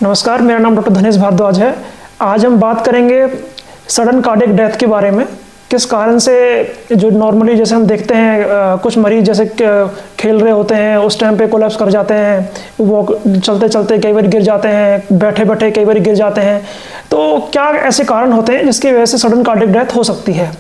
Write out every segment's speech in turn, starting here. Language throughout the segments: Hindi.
नमस्कार, मेरा नाम डॉक्टर धनेश भारद्वाज है। आज हम बात करेंगे सडन कार्डियक डेथ के बारे में। किस कारण से जो नॉर्मली जैसे हम देखते हैं कुछ मरीज जैसे खेल रहे होते हैं उस टाइम पे कोलैप्स कर जाते हैं, वो चलते चलते कई बार गिर जाते हैं, बैठे बैठे कई बार गिर जाते हैं। तो क्या ऐसे कारण होते हैं जिसकी वजह से सडन कार्डियक डेथ हो सकती है?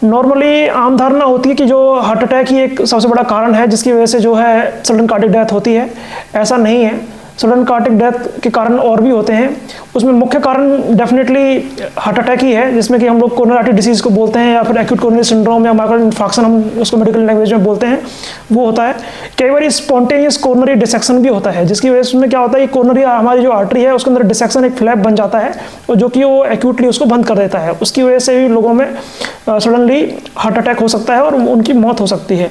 नॉर्मली आम धारणा होती है कि जो हार्ट अटैक ही एक सबसे बड़ा कारण है जिसकी वजह से जो है सडन कार्डियक डेथ होती है। ऐसा नहीं है। सडन कार्डियक डेथ के कारण और भी होते हैं। उसमें मुख्य कारण डेफिनेटली हार्ट अटैक ही है, जिसमें कि हम लोग कोरोनरी आर्टरी डिसीज़ को बोलते हैं या फिर एक्यूट कोरोनरी सिंड्रोम या माइक्रोन इन्फार्क्शन हम उसको मेडिकल लैंग्वेज में बोलते हैं, वो होता है। कई बार स्पॉन्टेनियस कोरोनरी डिसेक्शन भी होता है, जिसकी वजह से उसमें क्या होता है कि कोरोनरी हमारी जो आर्टरी है उसके अंदर डिसेक्शन एक फ्लैप बन जाता है और जो कि वो एक्यूटली उसको बंद कर देता है। उसकी वजह से भी लोगों में सडनली हार्ट अटैक हो सकता है और उनकी मौत हो सकती है।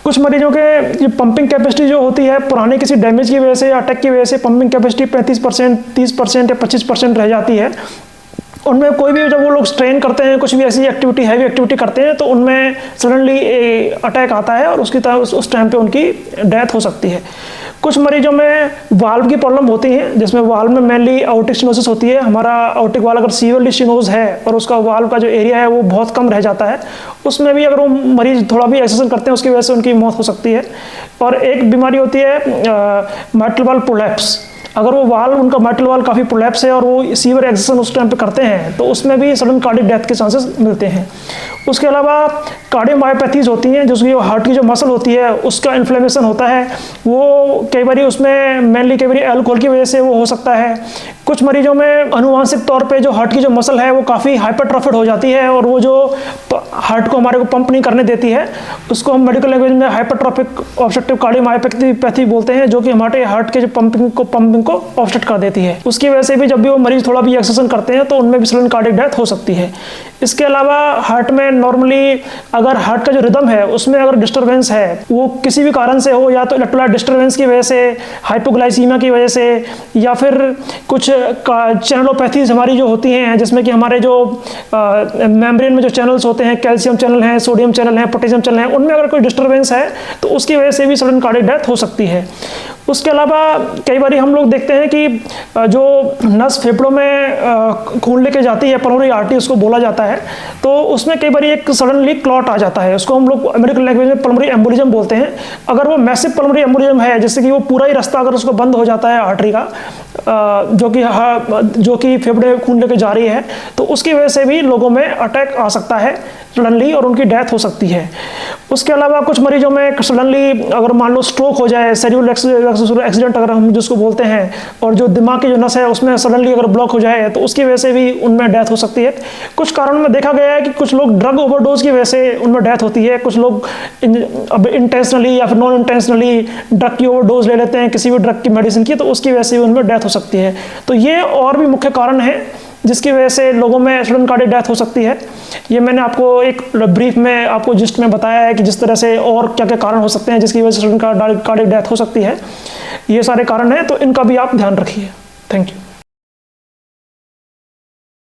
कुछ मरीजों के पंपिंग कैपेसिटी जो होती है पुराने किसी डैमेज की वजह से या अटैक की वजह से पंपिंग कैपेसिटी 35%, 30% या 25% रह जाती है। उनमें कोई भी जब वो लोग स्ट्रेन करते हैं, कुछ भी ऐसी एक्टिविटी हैवी एक्टिविटी करते हैं, तो उनमें सडनली अटैक आता है और उसकी तरह उस टाइम पे उनकी डेथ हो सकती है। कुछ मरीजों में वाल्व की प्रॉब्लम होती है, जिसमें वाल्व में मेनली आउटिक स्टेनोसिस होती है। हमारा आउटिक वाल्व अगर सीवियरली स्टेनोज है और उसका वाल्व का जो एरिया है वो बहुत कम रह जाता है, उसमें भी अगर वो मरीज थोड़ा भी एक्सरसाइज करते हैं उसकी वजह से उनकी मौत हो सकती है। और एक बीमारी होती है माइट्रल वाल्व प्रोलैप्स। अगर वो वाल्व उनका माइट्रल वाल्व काफ़ी प्रोलैप्स है और वो सीवियर एक्सरसाइज उस टाइम पे करते हैं तो उसमें भी सडन कार्डियक डेथ के चांसेस मिलते हैं। उसके अलावा कार्डियोमायोपैथीज होती हैं, जो हार्ट की जो मसल होती है उसका इन्फ्लेमेशन होता है, वो कई बार उसमें मेनली कई बार अल्कोहल की वजह से वो हो सकता है। कुछ मरीजों में अनुवांशिक तौर पे जो हार्ट की जो मसल है वो काफ़ी हाइपरट्रोफिड हो जाती है और वो जो हार्ट को हमारे को पंप नहीं करने देती है, उसको हम मेडिकल लैंग्वेज में हाइपरट्रोफिक ऑब्स्ट्रक्टिव कार्डियोमायोपैथी बोलते हैं, जो कि हमारे हार्ट के जो पंपिंग को ऑब्स्ट्रक्ट कर देती है। उसकी वजह से भी जब भी वो मरीज थोड़ा भी एक्सरसाइज करते हैं तो उनमें भी सडन कार्डियक डेथ हो सकती है। इसके अलावा हार्ट में नॉर्मली अगर हार्ट का जो रिदम है उसमें अगर डिस्टर्बेंस है, वो किसी भी कारण से हो, या तो इलेक्ट्रोलाइट डिस्टर्बेंस की वजह से, हाइपोग्लाइसीमिया की वजह से, या फिर कुछ चैनलोपैथीज हमारी जो होती हैं, जिसमें कि हमारे जो मेम्ब्रेन में जो चैनल्स होते हैं, कैल्शियम चैनल हैं, सोडियम चैनल हैं, पोटेशियम चैनल हैं, उनमें अगर कोई डिस्टर्बेंस है तो उसकी वजह से भी सडन कार्डियक डेथ हो सकती है। उसके अलावा कई बार हम लोग देखते हैं कि जो नस फेफड़ों में खून लेके जाती है, पल्मोनरी आर्टरी उसको बोला जाता है, तो उसमें कई बार एक सडनली क्लॉट आ जाता है, उसको हम लोग मेडिकल लैंग्वेज में पल्मोनरी एम्बोलिज्म बोलते हैं। अगर वो मैसिव पल्मोनरी एम्बोलिज्म है, जैसे कि वो पूरा ही रास्ता अगर उसको बंद हो जाता है आर्टरी का, जो कि फेफड़े खून लेके जा रही है, तो उसकी वजह से भी लोगों में अटैक आ सकता है सडनली और उनकी डेथ हो सकती है। उसके अलावा कुछ मरीजों में सडनली अगर मान लो स्ट्रोक हो जाए, सेरिब्रल एक्सीडेंट अगर हम जिसको बोलते हैं, और जो दिमाग की जो नस है उसमें सडनली अगर ब्लॉक हो जाए तो उसकी वजह से भी उनमें डेथ हो सकती है। कुछ कारणों में देखा गया है कि कुछ लोग ड्रग ओवरडोज की वजह से उनमें डेथ होती है। कुछ लोग इंटेंशनली या फिर नॉन इंटेंशनली ड्रग की ओवरडोज ले लेते हैं, किसी भी ड्रग की मेडिसिन की, तो उसकी वजह से उनमें डेथ हो सकती है। तो ये और भी मुख्य कारण है जिसकी वजह से लोगों में सडन कार्डियक डेथ हो सकती है। ये मैंने आपको एक ब्रीफ में आपको जिस्ट में बताया है कि जिस तरह से और क्या क्या कारण हो सकते हैं जिसकी वजह से सडन कार्डियक डेथ हो सकती है। ये सारे कारण हैं, तो इनका भी आप ध्यान रखिए। Thank you.